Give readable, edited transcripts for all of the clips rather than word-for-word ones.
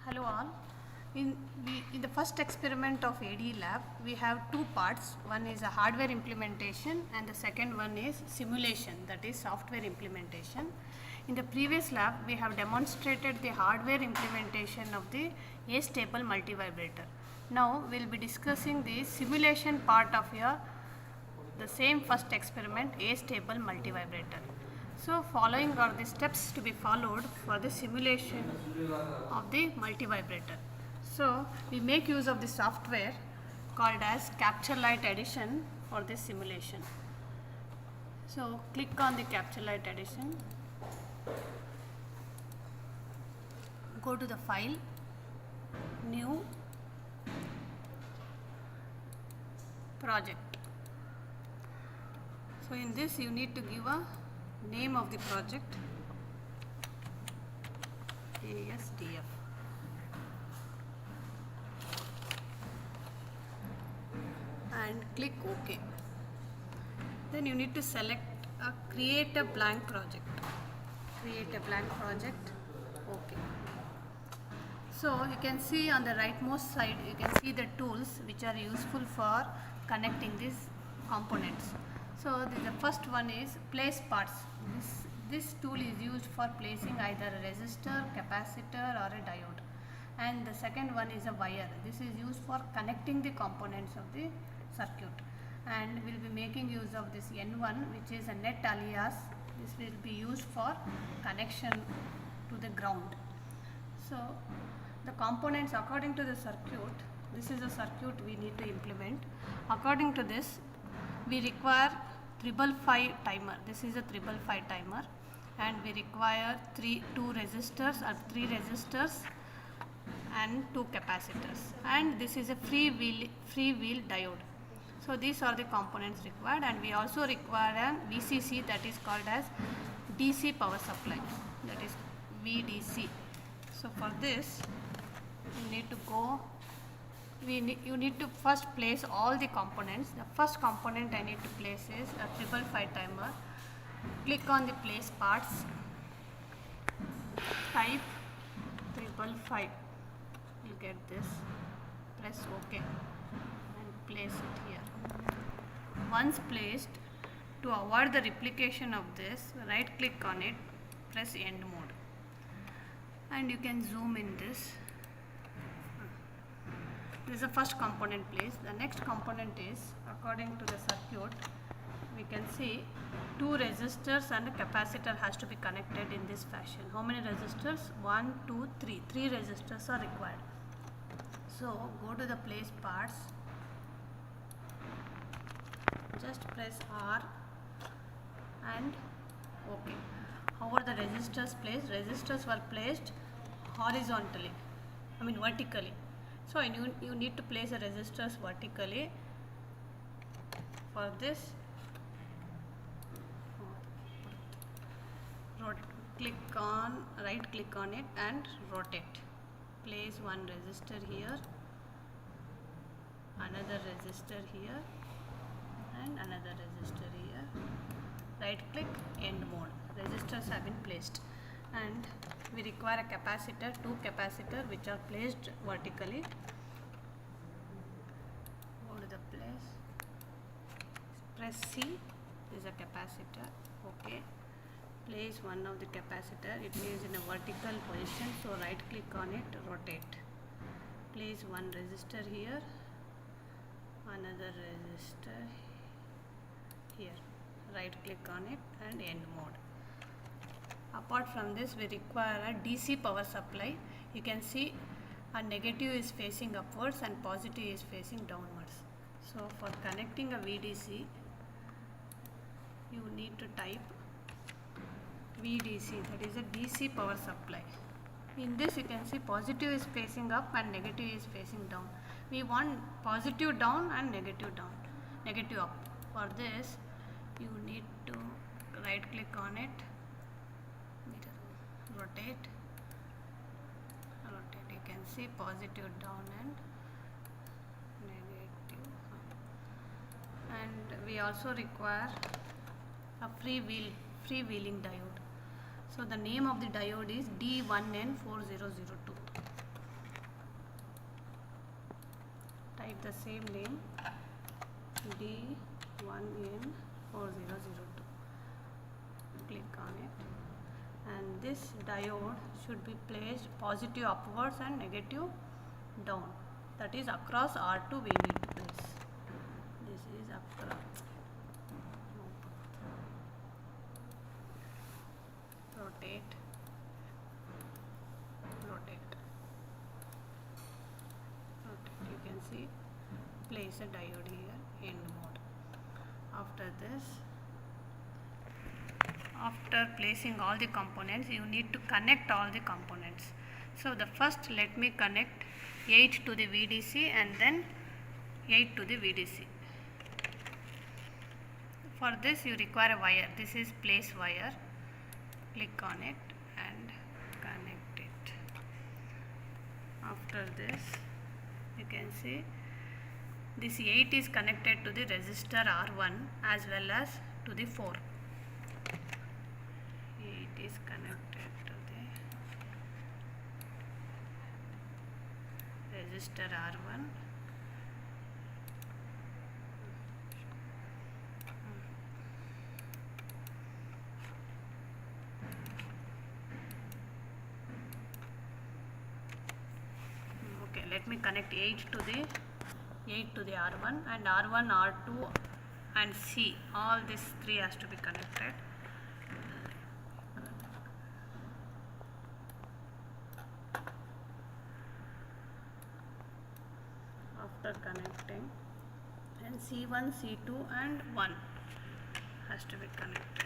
Hello all. In the first experiment of AD lab, we have two parts. One is a hardware implementation and the second one is simulation, that is software implementation. In the previous lab, we have demonstrated the hardware implementation of the A-staple multivibrator. Now we will be discussing the simulation part of the same first experiment, A-staple multivibrator. So following are the steps to be followed for the simulation of the multivibrator. So we make use of the software called as Capture Light Edition for this simulation. So click on the Capture Light Edition, go to the file, new, project. So in this you need to give a name of the project, ASDF. And click OK. Then you need to select create a blank project. Create a blank project. OK. So you can see on the rightmost side, you can see the tools which are useful for connecting these components. So the first one is place parts. This tool is used for placing either a resistor, capacitor or a diode. And the second one is a wire. This is used for connecting the components of the circuit. And we will be making use of this N1, which is a net alias. This will be used for connection to the ground. So the components according to the circuit, this is a circuit we need to implement. According to this, we require 555 timer. This is a 555 timer, and we require two resistors or 3 resistors and 2 capacitors, and this is a free wheel diode. So these are the components required, and we also require a VCC, that is called as DC power supply, that is VDC. So for this you need to go, you need to first place all the components. The first component I need to place is a 555 timer. Click on the place parts, type 555, you get this, press OK and place it here. Once placed, to avoid the replication of this, right click on it, press end mode, and you can zoom in this. This is the first component placed. The next component is, according to the circuit, we can see 2 resistors and a capacitor has to be connected in this fashion. How many resistors? 1, 2, 3. 3 resistors are required. So go to the place parts, just press R and OK. How are the resistors placed? Resistors were placed horizontally, vertically. So you need to place the resistors vertically. For this, right click on it and rotate. Place one resistor here, another resistor here, and another resistor here. Right click, end mode. Resistors have been placed, and we require a capacitor, 2 capacitors which are placed vertically. Go to the place, press C, is a capacitor, OK. Place one of the capacitor, it is in a vertical position, so right click on it, rotate. Place one resistor here, another resistor here, right click on it and end mode. Apart from this, we require a DC power supply. You can see a negative is facing upwards and positive is facing downwards. So for connecting a VDC, you need to type VDC, that is a DC power supply. In this you can see positive is facing up and negative is facing down. We want positive down and negative up. For this you need to right click on it, rotate. You can see positive down and negative up. And we also require a freewheeling diode. So the name of the diode is D1N4002. type the same name D1N4002. Click on it, and this diode should be placed positive upwards and negative down. That is across R2 we need to place. This is across. Rotate. You can see, place a diode here, end mode. After this, after placing all the components, you need to connect all the components. So the first, let me connect 8 to the VDC and then 8 to the VDC. For this you require a wire. This is place wire. Click on it and connect it. After this, you can see this 8 is connected to the resistor R1 as well as to the 4. 8 is connected to the resistor R1. Okay, let me connect 8 to the R1, and R1, R2 and C, all these 3 has to be connected. After connecting, and C1, C2 and 1 has to be connected.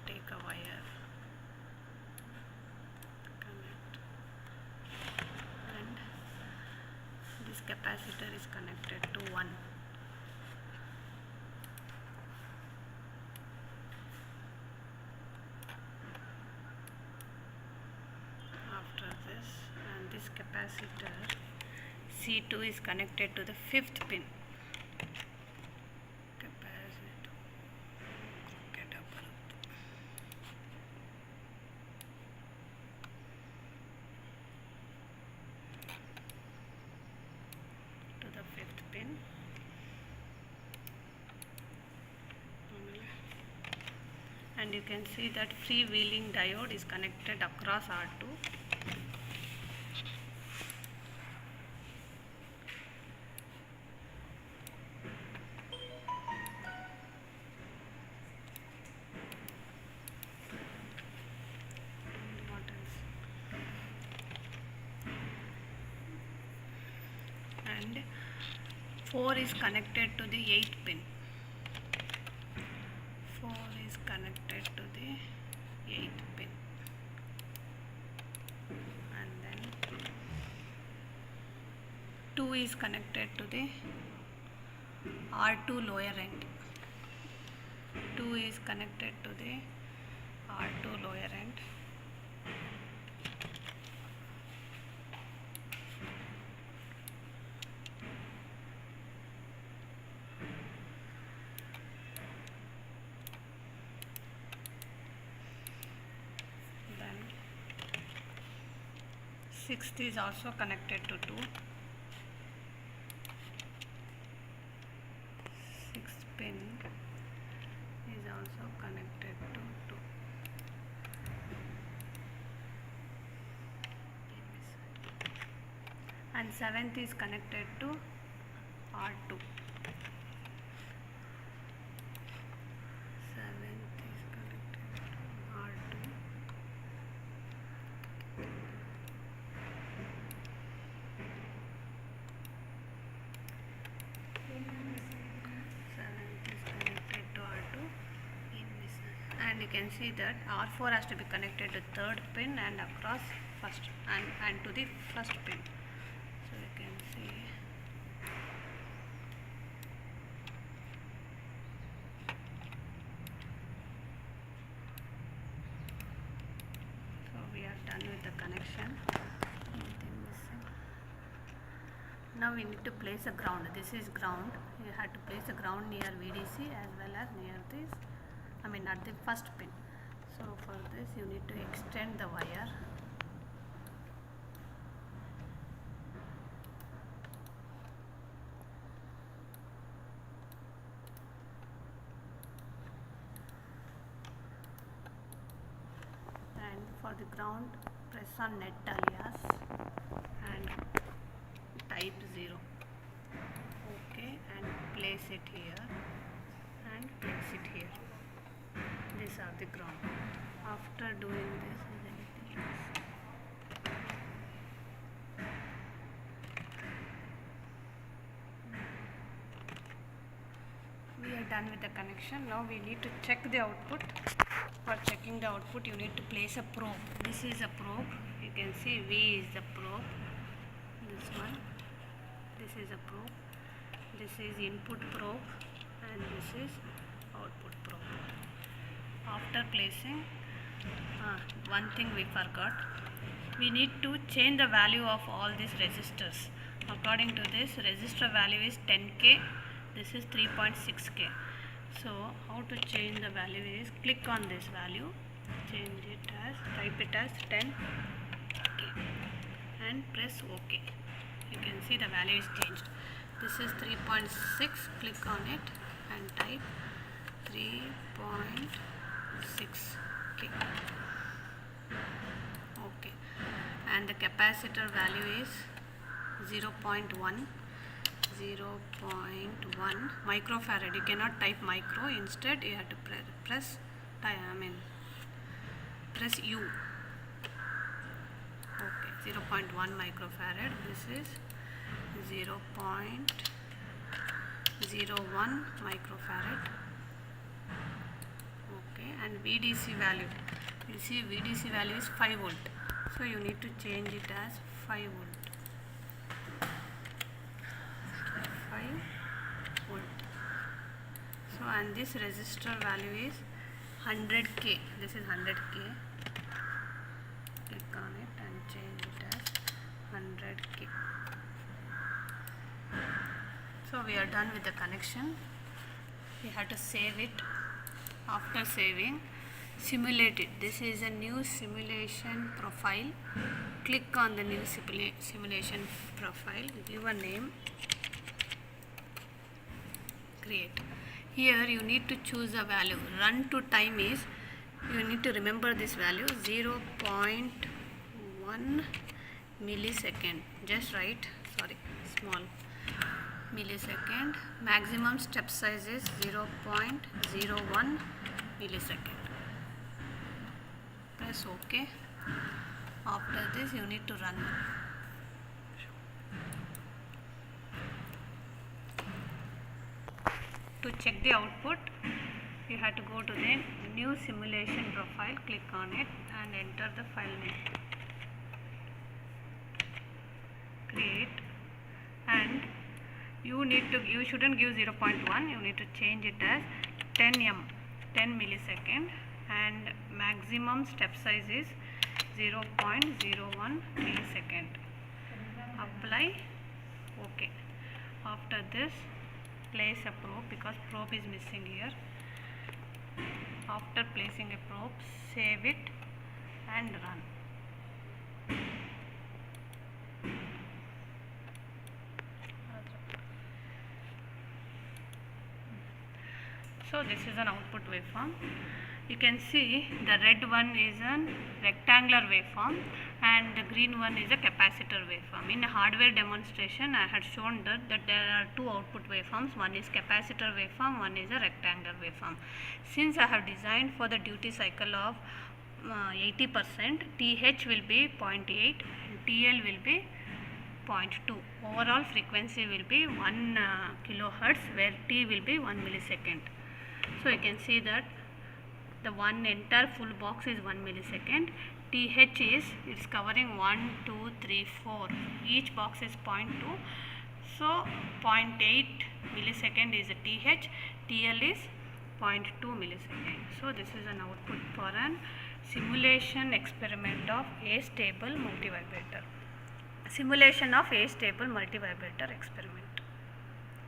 Take a wire, connect, and this capacitor is connected to 1. After this, and this capacitor C2 is connected to the 5th pin. And you can see that freewheeling diode is connected across R2. And 4 is connected to the 8th pin. 4 is connected to the 8th pin, and then 2 is connected to the R2 lower end. 2 is connected to the R2 lower end. Then 6th is also connected to 2. 6th pin is also connected to 2. And 7th is connected to R2. 7th is connected to R2. And you can see that R4 has to be connected to 3rd pin and across first and to the 1st pin. So you can see connection. Anything missing? Now we need to place a ground. This is ground. You have to place a ground near VDC as well as near this, at the first pin. So for this you need to extend the wire. And for the ground, press on net alias and type 0. Okay, and place it here and place it here. These are the ground. After doing this, is anything else? We are done with the connection. Now we need to check the output. For checking the output, you need to place a probe. This is a probe. You can see V is the probe. This one. This is a probe. This is input probe, and this is output probe. After placing, one thing we forgot. We need to change the value of all these resistors. According to this, resistor value is 10K. This is 3.6K. So how to change the value is click on this value, change it as, type it as 10K and press OK. You can see the value is changed. This is 3.6, click on it and type 3.6K. OK. And the capacitor value is 0.1 microfarad. You cannot type micro, instead you have to press U. Okay, 0.1 microfarad. This is 0.01 microfarad. Okay, and VDC value. You see VDC value is 5 volt. So you need to change it as 5 volt. 5 volt. So and this resistor value is 100K. This is 100K. Click on it and change it as 100K. So we are done with the connection. We have to save it. After saving, simulate it. This is a new simulation profile. Click on the new simulation profile. Give a name. Create. Here you need to choose a value. Run to time is, you need to remember this value, 0.1 millisecond. Just write, small millisecond. Maximum step size is 0.01 millisecond. Press OK. After this you need to run. To check the output, you have to go to the new simulation profile, click on it and enter the file name. Create, and you shouldn't give 0.1, you need to change it as 10 millisecond, and maximum step size is 0.01 millisecond. Apply. OK. After this, place a probe because probe is missing here. After placing a probe, save it and run. So this is an output waveform. You can see the red one is a rectangular waveform and the green one is a capacitor waveform. In a hardware demonstration, I had shown that there are two output waveforms. One is capacitor waveform, one is a rectangular waveform. Since I have designed for the duty cycle of 80%, TH will be 0.8 and TL will be 0.2. Overall frequency will be 1 kilohertz, where T will be 1 millisecond. So you can see that the one entire full box is 1 millisecond. TH is covering 1, 2, 3, 4. Each box is 0.2. So 0.8 millisecond is a TH. TL is 0.2 millisecond. So this is an output for an Simulation experiment of A-stable multivibrator. Simulation of A-stable multivibrator experiment.